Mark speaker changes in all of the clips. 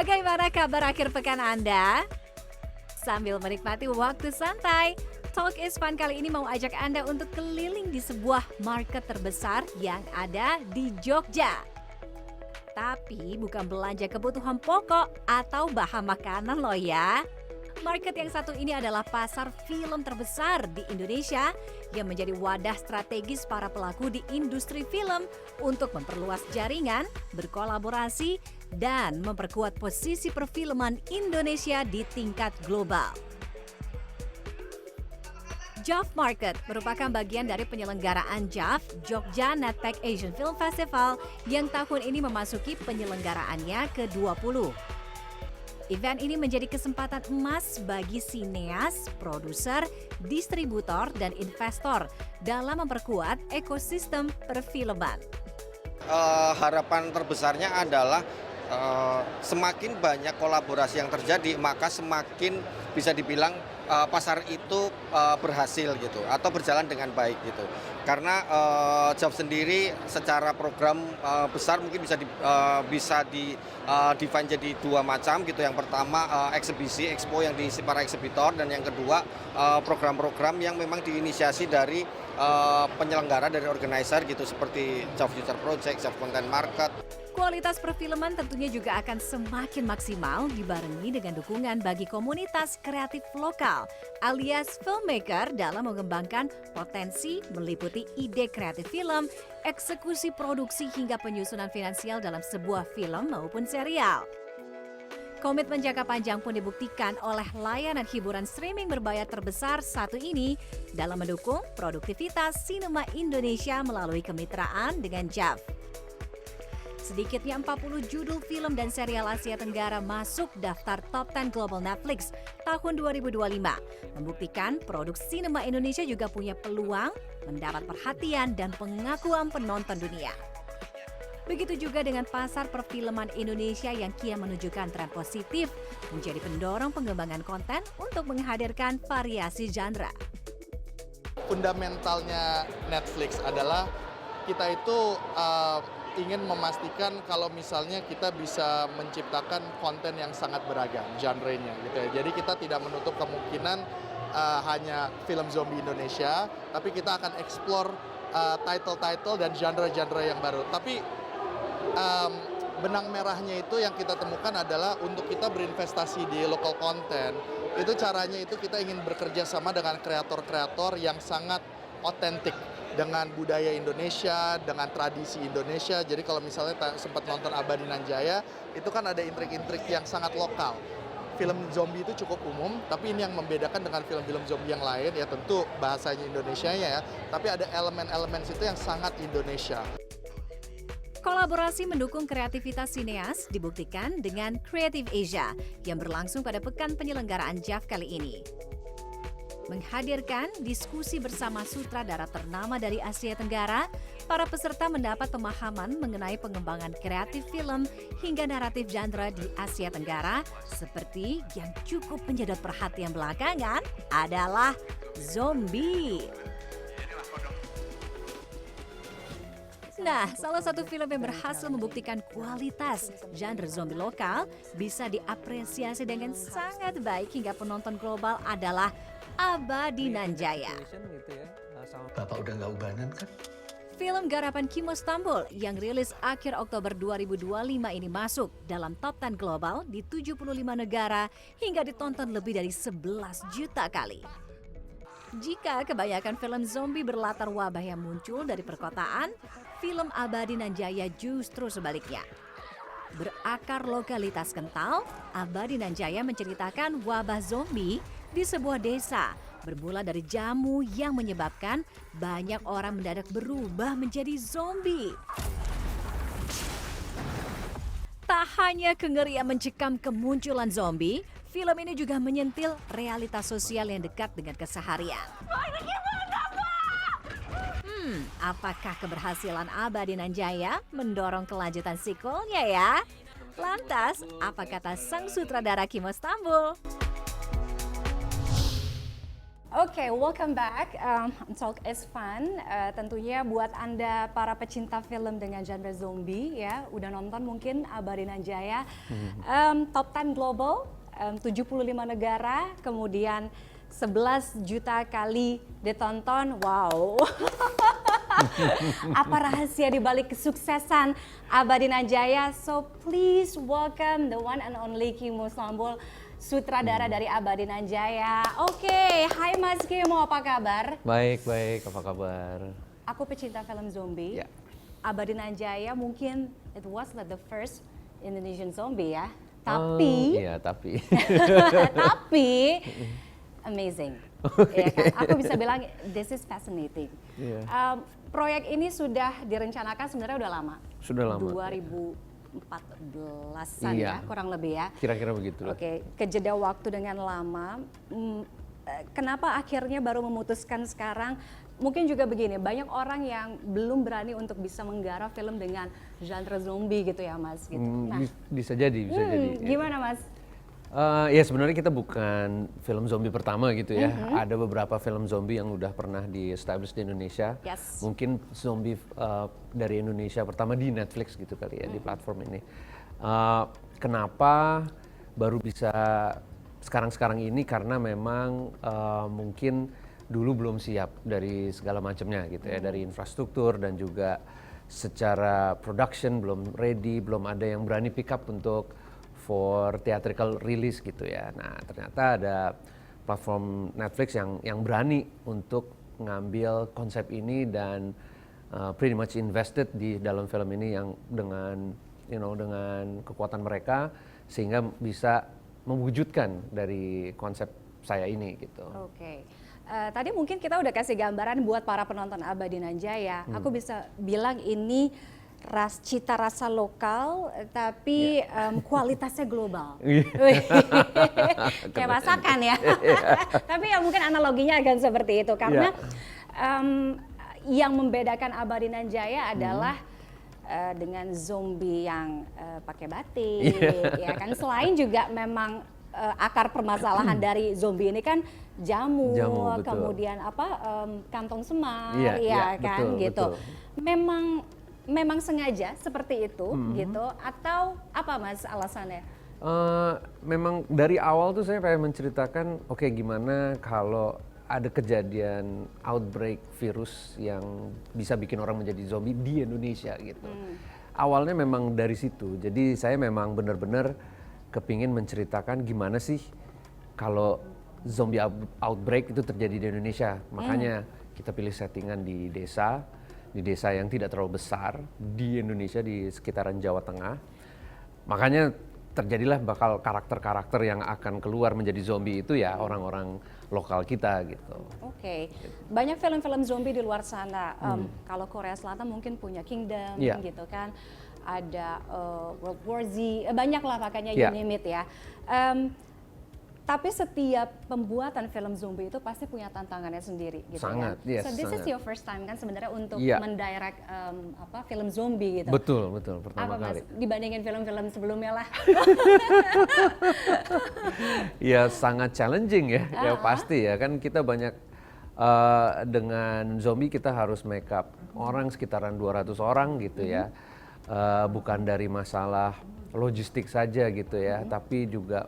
Speaker 1: Bagaimana kabar akhir pekan Anda? Sambil menikmati waktu santai, Talk is Fun kali ini mau ajak Anda untuk keliling di sebuah market terbesar yang ada di Jogja. Tapi bukan belanja kebutuhan pokok atau bahan makanan loh ya. Market yang satu ini adalah pasar film terbesar di Indonesia yang menjadi wadah strategis para pelaku di industri film untuk memperluas jaringan, berkolaborasi, dan memperkuat posisi perfilman Indonesia di tingkat global. JAF Market merupakan bagian dari penyelenggaraan JAF, Jogja Netpack Asian Film Festival, yang tahun ini memasuki penyelenggaraannya ke-20. Event ini menjadi kesempatan emas bagi sineas, produser, distributor, dan investor dalam memperkuat ekosistem perfilman.
Speaker 2: Harapan terbesarnya adalah semakin banyak kolaborasi yang terjadi, maka semakin bisa dibilang pasar itu berhasil gitu atau berjalan dengan baik gitu. Karena JAF sendiri secara program besar mungkin bisa define jadi dua macam gitu. Yang pertama eksibisi, expo yang diisi para eksibitor, dan yang kedua program-program yang memang diinisiasi dari penyelenggara, dari organizer gitu, seperti JAF Future Project, JAF Content Market.
Speaker 1: Kualitas perfilman tentunya juga akan semakin maksimal dibarengi dengan dukungan bagi komunitas kreatif lokal alias filmmaker dalam mengembangkan potensi meliputi ide kreatif film, eksekusi produksi hingga penyusunan finansial dalam sebuah film maupun serial. Komitmen jangka panjang pun dibuktikan oleh layanan hiburan streaming berbayar terbesar satu ini dalam mendukung produktivitas sinema Indonesia melalui kemitraan dengan JAF. Sedikitnya 40 judul film dan serial Asia Tenggara masuk daftar Top 10 Global Netflix tahun 2025, membuktikan produk sinema Indonesia juga punya peluang mendapat perhatian dan pengakuan penonton dunia. Begitu juga dengan pasar perfilman Indonesia yang kian menunjukkan tren positif, menjadi pendorong pengembangan konten untuk menghadirkan variasi genre.
Speaker 3: Fundamentalnya Netflix adalah kita itu ingin memastikan kalau misalnya kita bisa menciptakan konten yang sangat beragam genre-nya gitu ya. Jadi kita tidak menutup kemungkinan hanya film zombie Indonesia, tapi kita akan explore title-title dan genre-genre yang baru. Tapi benang merahnya itu yang kita temukan adalah untuk kita berinvestasi di local content. Itu caranya itu kita ingin bekerja sama dengan kreator-kreator yang sangat otentik dengan budaya Indonesia, dengan tradisi Indonesia. Jadi kalau misalnya sempat nonton Abadi Nanjaya, itu kan ada intrik-intrik yang sangat lokal. Film zombie itu cukup umum, tapi ini yang membedakan dengan film-film zombie yang lain, ya tentu bahasanya Indonesianya ya, tapi ada elemen-elemen situ yang sangat Indonesia.
Speaker 1: Kolaborasi mendukung kreativitas sineas dibuktikan dengan Creative Asia yang berlangsung pada pekan penyelenggaraan JAF kali ini. Menghadirkan diskusi bersama sutradara ternama dari Asia Tenggara, para peserta mendapat pemahaman mengenai pengembangan kreatif film hingga naratif genre di Asia Tenggara, seperti yang cukup menyedot perhatian belakangan adalah zombie. Nah, salah satu film yang berhasil membuktikan kualitas genre zombie lokal bisa diapresiasi dengan sangat baik hingga penonton global adalah Abadi Nanjaya.
Speaker 4: Bapak udah nggak ubanan kan?
Speaker 1: Film garapan Kimo Stambul yang rilis akhir Oktober 2025 ini masuk dalam Top 10 Global di 75 negara hingga ditonton lebih dari 11 juta kali. Jika kebanyakan film zombie berlatar wabah yang muncul dari perkotaan, film Abadi Nanjaya justru sebaliknya. Berakar lokalitas kental, Abadi Nanjaya menceritakan wabah zombie di sebuah desa, bermula dari jamu yang menyebabkan banyak orang mendadak berubah menjadi zombie. Tak hanya kengerian mencekam kemunculan zombie, film ini juga menyentil realitas sosial yang dekat dengan keseharian. Apakah keberhasilan Abadi Nanjaya mendorong kelanjutan sequelnya ya? Lantas, apa kata sang sutradara Kimo Stambul? Oke, welcome back. Talk is fun. Tentunya buat Anda para pecinta film dengan genre zombie ya, udah nonton mungkin Abadinan Jaya. Top 10 global, 75 negara, kemudian 11 juta kali ditonton. Wow. Apa rahasia di balik kesuksesan Abadinan Jaya? So please welcome the one and only Kimo Sambol, sutradara dari Abadinan Jaya. Oke, hai Mas Kimo, apa kabar?
Speaker 5: Baik, apa kabar?
Speaker 1: Aku pecinta film zombie.
Speaker 5: Ya.
Speaker 1: Abadinan Jaya mungkin it was not the first Indonesian zombie ya. Tapi,
Speaker 5: Iya, tapi.
Speaker 1: tapi amazing. Ya kan? Aku bisa bilang this is fascinating.
Speaker 5: Iya.
Speaker 1: Proyek ini sudah direncanakan sebenarnya udah lama.
Speaker 5: Sudah lama.
Speaker 1: 2014-an
Speaker 5: Iya.
Speaker 1: ya, kurang lebih ya.
Speaker 5: Kira-kira begitu lah.
Speaker 1: Oke, kejeda waktu dengan lama. Kenapa akhirnya baru memutuskan sekarang? Mungkin juga begini, banyak orang yang belum berani untuk bisa menggarap film dengan genre zombie gitu ya Mas. Gitu.
Speaker 5: Bisa jadi, bisa jadi.
Speaker 1: Gimana Mas?
Speaker 5: Ya sebenarnya kita bukan film zombie pertama gitu ya. Ada beberapa film zombie yang udah pernah di-establish di Indonesia.
Speaker 1: Yes.
Speaker 5: Mungkin zombie dari Indonesia pertama di Netflix gitu kali ya, di platform ini. Kenapa baru bisa sekarang-sekarang ini? Karena memang mungkin dulu belum siap dari segala macamnya gitu ya, dari infrastruktur dan juga secara production belum ready, belum ada yang berani pick up untuk for theatrical release gitu ya. Nah ternyata ada platform Netflix yang berani untuk ngambil konsep ini dan pretty much invested di dalam film ini yang dengan dengan kekuatan mereka sehingga bisa mewujudkan dari konsep saya ini gitu.
Speaker 1: Oke. Tadi mungkin kita udah kasih gambaran buat para penonton Abadinan Jaya. Aku bisa bilang ini cita rasa lokal tapi kualitasnya global. Kayak masakan ya. Tapi ya mungkin analoginya akan seperti itu karena yang membedakan Abadinan Jaya adalah dengan zombie yang pakai batik, ya kan. Selain juga memang akar permasalahan dari zombie ini kan jamu
Speaker 5: betul.
Speaker 1: kemudian kantong semar,
Speaker 5: Iya,
Speaker 1: kan
Speaker 5: betul,
Speaker 1: gitu.
Speaker 5: betul.
Speaker 1: Memang sengaja seperti itu gitu atau apa Mas alasannya?
Speaker 5: Memang dari awal tuh saya pengen menceritakan, oke, gimana kalau ada kejadian outbreak virus yang bisa bikin orang menjadi zombie di Indonesia gitu. Awalnya memang dari situ, jadi saya memang benar-benar kepingin menceritakan gimana sih kalau zombie outbreak itu terjadi di Indonesia. Makanya kita pilih settingan di desa yang tidak terlalu besar di Indonesia di sekitaran Jawa Tengah. Makanya terjadilah bakal karakter-karakter yang akan keluar menjadi zombie itu ya orang-orang lokal kita gitu.
Speaker 1: Oke. Banyak film-film zombie di luar sana. Kalau Korea Selatan mungkin punya Kingdom gitu kan. Ada World War Z, banyak lah makanya you name it ya. Tapi setiap pembuatan film zombie itu pasti punya tantangannya sendiri gitu.
Speaker 5: Sangat,
Speaker 1: kan?
Speaker 5: yes,
Speaker 1: So this is
Speaker 5: sangat.
Speaker 1: your first time kan sebenarnya untuk mendirect film zombie gitu.
Speaker 5: Betul, pertama
Speaker 1: Apa
Speaker 5: kali.
Speaker 1: Mas, dibandingin film-film sebelumnya lah.
Speaker 5: Ya sangat challenging ya, ya pasti ya kan kita banyak dengan zombie kita harus make up orang sekitaran 200 orang gitu ya. Bukan dari masalah logistik saja gitu ya, tapi juga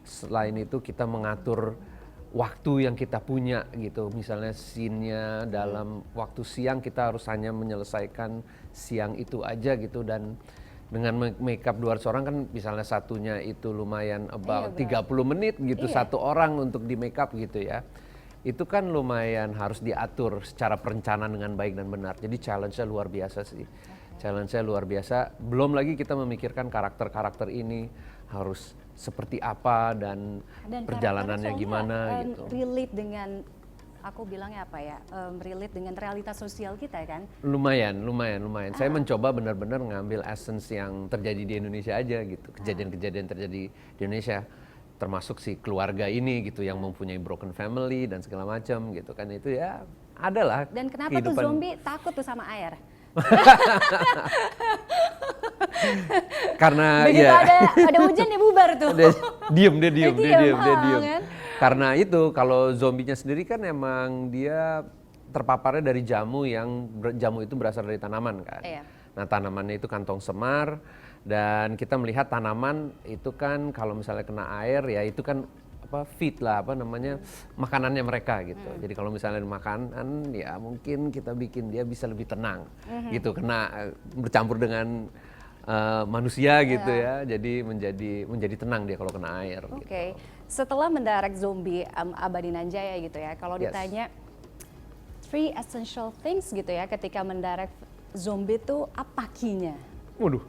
Speaker 5: selain itu kita mengatur waktu yang kita punya gitu. Misalnya scene-nya dalam waktu siang kita harus hanya menyelesaikan siang itu aja gitu, dan dengan make up 200 orang kan misalnya satunya itu lumayan about 30 menit gitu satu orang untuk di make up gitu ya. Itu kan lumayan harus diatur secara perencanaan dengan baik dan benar. Jadi challenge-nya luar biasa sih. Challenge-nya luar biasa. Belum lagi kita memikirkan karakter-karakter ini harus seperti apa dan perjalanannya gimana gitu.
Speaker 1: Relate dengan, aku bilangnya apa ya, relate dengan realitas sosial kita kan.
Speaker 5: Lumayan. Saya mencoba benar-benar ngambil essence yang terjadi di Indonesia aja gitu. Kejadian-kejadian terjadi di Indonesia. Termasuk si keluarga ini gitu yang mempunyai broken family dan segala macam gitu kan. Itu ya adalah.
Speaker 1: Dan kenapa tuh zombie takut tuh sama air?
Speaker 5: Karena
Speaker 1: begitu ada hujan dia bubar tuh.
Speaker 5: Dia diem.
Speaker 1: Kan?
Speaker 5: Karena itu kalau zombinya sendiri kan emang dia terpaparnya dari jamu jamu itu berasal dari tanaman kan.
Speaker 1: Iya.
Speaker 5: Nah tanamannya itu kantong semar dan kita melihat tanaman itu kan kalau misalnya kena air ya itu kan feed lah makanannya mereka gitu. Jadi kalau misalnya makanan ya mungkin kita bikin dia bisa lebih tenang gitu bercampur dengan manusia gitu ya. Jadi menjadi tenang dia kalau kena air.
Speaker 1: Oke.
Speaker 5: Gitu.
Speaker 1: Setelah mendirect Zombie Abadi Nanjaya gitu ya. Kalau
Speaker 5: Yes.
Speaker 1: ditanya 3 essential things gitu ya ketika mendirect Zombie itu apa key-nya?
Speaker 5: Waduh.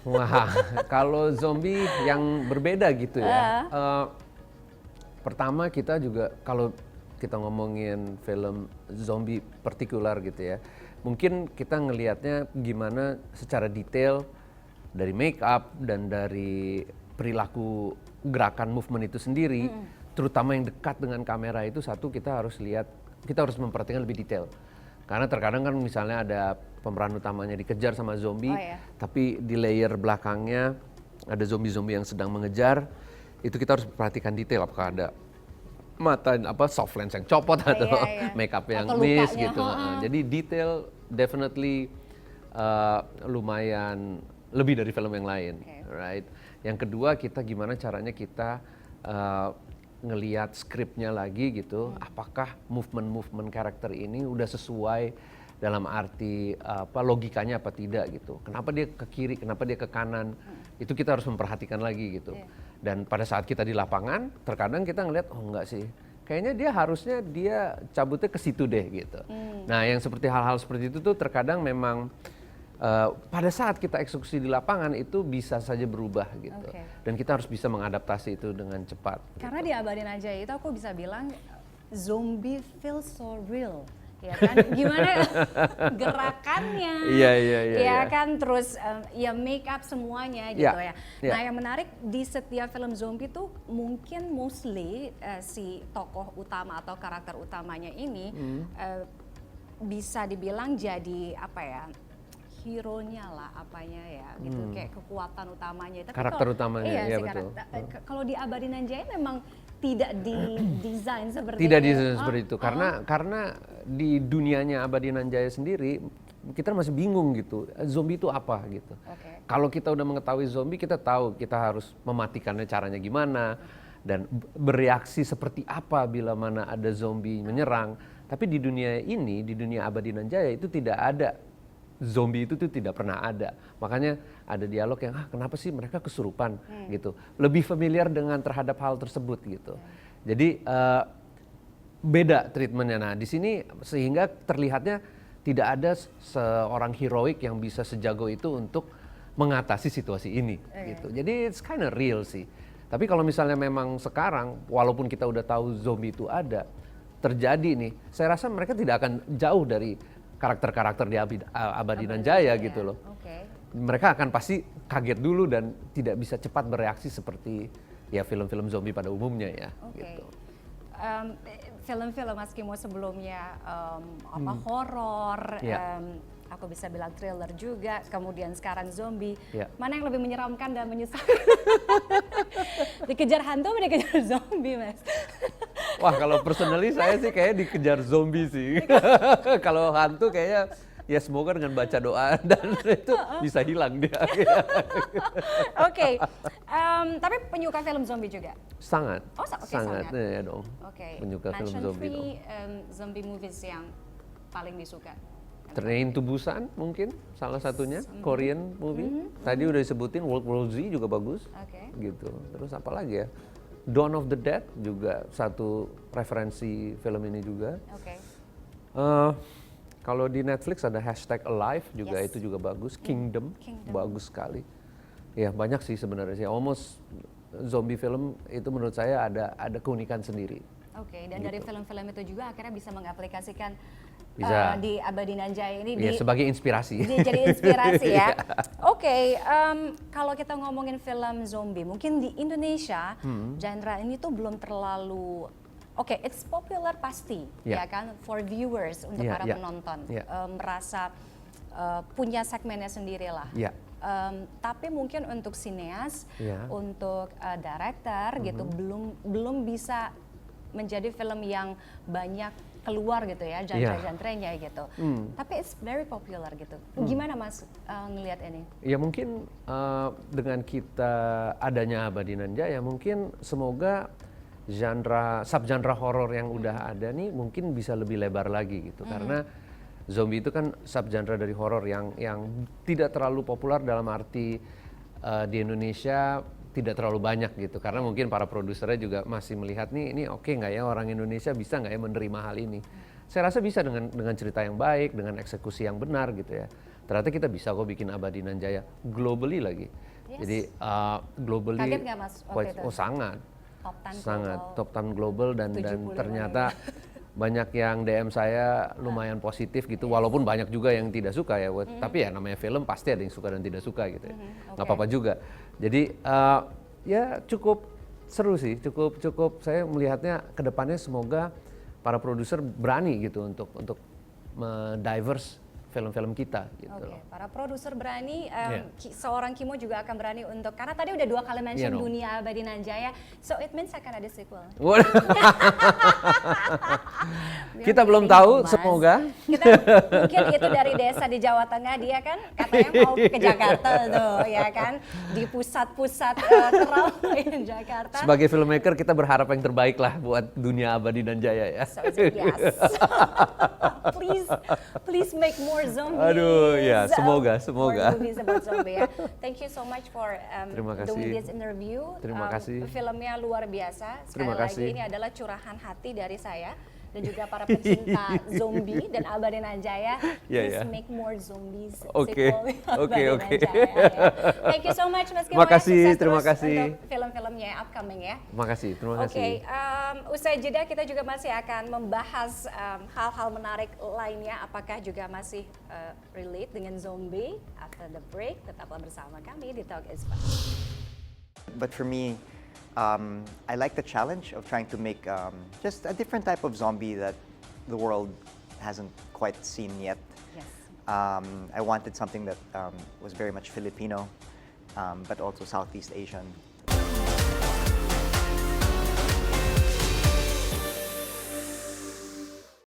Speaker 5: Wah, kalau zombie yang berbeda gitu ya. Pertama kita juga kalau kita ngomongin film zombie partikular gitu ya. Mungkin kita ngelihatnya gimana secara detail dari make up dan dari perilaku gerakan movement itu sendiri, terutama yang dekat dengan kamera itu kita harus memperhatikan lebih detail. Karena terkadang kan misalnya ada pemeran utamanya dikejar sama zombie, tapi di layer belakangnya ada zombie-zombie yang sedang mengejar, itu kita harus perhatikan detail apakah ada mata soft lens yang copot atau make up yang miss gitu. Jadi detail definitely lumayan lebih dari film yang lain, right? Yang kedua gimana caranya kita ngelihat skripnya lagi gitu, apakah movement karakter ini udah sesuai dalam arti logikanya apa tidak gitu. Kenapa dia ke kiri, kenapa dia ke kanan, itu kita harus memperhatikan lagi gitu. Dan pada saat kita di lapangan, terkadang kita ngelihat enggak sih, kayaknya dia cabutnya ke situ deh gitu. Nah yang seperti hal-hal seperti itu tuh terkadang memang pada saat kita eksekusi di lapangan itu bisa saja berubah gitu. Dan kita harus bisa mengadaptasi itu dengan cepat.
Speaker 1: Karena
Speaker 5: gitu.
Speaker 1: di Abadi Nanjaya itu aku bisa bilang zombie feels so real. Ya kan, gimana gerakannya, ya kan, terus ya make up semuanya gitu ya. Nah yang menarik di setiap film zombie tuh mungkin mostly si tokoh utama atau karakter utamanya ini bisa dibilang jadi hero-nya lah gitu, kayak kekuatan utamanya. Tapi
Speaker 5: karakter utamanya, iya betul.
Speaker 1: Kalau di Abadi Nanjaya memang tidak didesain seperti
Speaker 5: tidak didesain seperti itu karena di dunianya Abadi Nanjaya sendiri kita masih bingung gitu, zombie itu apa gitu. Kalau kita udah mengetahui zombie, kita tahu kita harus mematikannya caranya gimana dan bereaksi seperti apa bila mana ada zombie menyerang. Tapi di dunia ini, di dunia Abadi Nanjaya itu tidak ada. Zombie itu tuh tidak pernah ada. Makanya ada dialog yang kenapa sih mereka kesurupan gitu. Lebih familiar dengan terhadap hal tersebut gitu. Jadi beda treatmentnya. Nah di sini sehingga terlihatnya tidak ada seorang heroik yang bisa sejago itu untuk mengatasi situasi ini gitu. Jadi it's kind of real sih. Tapi kalau misalnya memang sekarang walaupun kita udah tahu zombie itu ada, terjadi nih, saya rasa mereka tidak akan jauh dari karakter-karakter di Abadi Nanjaya gitu loh. Mereka akan pasti kaget dulu dan tidak bisa cepat bereaksi seperti ya film-film zombie pada umumnya ya. Gitu.
Speaker 1: Film-film Mas Kimo sebelumnya horor, aku bisa bilang thriller juga, kemudian sekarang zombie. Mana yang lebih menyeramkan dan menyesakkan? Dikejar hantu atau dikejar zombie, Mas?
Speaker 5: Wah, kalau personally saya sih kayaknya dikejar zombie sih. Kalau hantu kayaknya ya semoga dengan baca doa dan itu bisa hilang dia.
Speaker 1: Tapi penyuka film zombie juga?
Speaker 5: Sangat.
Speaker 1: Sangat.
Speaker 5: Ya dong. Penyuka film zombie dong.
Speaker 1: Zombie movies yang paling disuka?
Speaker 5: Train to Busan mungkin salah satunya, Korean movie. Tadi udah disebutin World War Z juga bagus. Gitu. Terus apa lagi ya? Dawn of the Dead juga satu referensi film ini juga. Kalau di Netflix ada #Alive juga, itu juga bagus. Kingdom bagus sekali. Ya banyak sih sebenarnya sih. Almost zombie film itu menurut saya ada keunikan sendiri.
Speaker 1: Dan dari film-film itu juga akhirnya bisa mengaplikasikan
Speaker 5: bisa
Speaker 1: di Abadi Nanjaya ini
Speaker 5: sebagai inspirasi.
Speaker 1: Jadi inspirasi ya. Kalau kita ngomongin film zombie, mungkin di Indonesia genre ini tuh belum terlalu it's popular pasti, ya kan, for viewers untuk para penonton merasa punya segmennya sendiri lah. Tapi mungkin untuk sineas,
Speaker 5: Iya.
Speaker 1: untuk director gitu belum bisa menjadi film yang banyak keluar gitu ya genre-genrenya gitu. Tapi it's very popular gitu. Gimana Mas ngelihat ini?
Speaker 5: Ya mungkin dengan kita adanya Abadi Nanjaya mungkin semoga subgenre horor yang udah ada nih mungkin bisa lebih lebar lagi gitu. Karena zombie itu kan subgenre dari horor yang tidak terlalu populer dalam arti di Indonesia tidak terlalu banyak gitu. Karena mungkin para produsernya juga masih melihat nih ini oke nggak ya orang Indonesia bisa nggak ya menerima hal ini. Saya rasa bisa dengan cerita yang baik, dengan eksekusi yang benar gitu ya. Ternyata kita bisa kok bikin Abadi Nanjaya globally lagi.
Speaker 1: Yes.
Speaker 5: Jadi globally
Speaker 1: Kaget nggak, Mas, waktu itu?
Speaker 5: sangat.
Speaker 1: Top 10
Speaker 5: Sangat
Speaker 1: global.
Speaker 5: top 10 global dan
Speaker 1: 75
Speaker 5: ternyata banyak yang DM saya lumayan positif gitu walaupun banyak juga yang tidak suka ya tapi ya namanya film pasti ada yang suka dan tidak suka gitu ya nggak apa-apa juga jadi ya cukup seru sih cukup saya melihatnya kedepannya semoga para produser berani gitu untuk diverse film-film kita gitu
Speaker 1: Oke,
Speaker 5: loh.
Speaker 1: para produser berani,
Speaker 5: Iya.
Speaker 1: seorang Kimo juga akan berani untuk, karena tadi udah 2 kali mention
Speaker 5: Iya dong.
Speaker 1: Dunia Abadi Nanjaya, so it means akan ada sequel.
Speaker 5: Kita belum
Speaker 1: Biar
Speaker 5: tahu,
Speaker 1: Mas.
Speaker 5: semoga.
Speaker 1: Kita mungkin itu dari desa di Jawa Tengah, dia kan katanya mau ke Jakarta tuh, ya kan, di pusat-pusat keramaian Jakarta.
Speaker 5: Sebagai filmmaker kita berharap yang terbaik lah buat Dunia Abadi Nanjaya ya.
Speaker 1: So yes. please make more zombies.
Speaker 5: Aduh, ya, semoga.
Speaker 1: More movies about zombie ya. Thank you so much for
Speaker 5: Terima kasih.
Speaker 1: doing this interview.
Speaker 5: Terima kasih.
Speaker 1: Filmnya luar biasa. Sekali
Speaker 5: Terima
Speaker 1: lagi
Speaker 5: kasih.
Speaker 1: ini adalah curahan hati dari saya dan juga para pecinta zombie dan Abadi Nanjaya.
Speaker 5: Ya,
Speaker 1: Please
Speaker 5: ya.
Speaker 1: make more zombies.
Speaker 5: Oke.
Speaker 1: Sequel
Speaker 5: Oke,
Speaker 1: Abadi
Speaker 5: oke.
Speaker 1: Nanjaya, ya. Thank you so much Mas Kimo.
Speaker 5: Terima kasih,
Speaker 1: Sukses
Speaker 5: terima
Speaker 1: terus
Speaker 5: kasih.
Speaker 1: untuk film-filmnya yang upcoming ya.
Speaker 5: Terima kasih.
Speaker 1: Oke, usai jeda kita juga masih akan membahas hal-hal menarik lainnya. Apakah juga masih relate dengan zombie? After the break, tetaplah bersama kami di Talk is Fun.
Speaker 6: But for me, I like the challenge of trying to make just a different type of zombie that the world hasn't quite seen yet.
Speaker 1: Yes.
Speaker 6: I wanted something that was very much Filipino, but also Southeast Asian.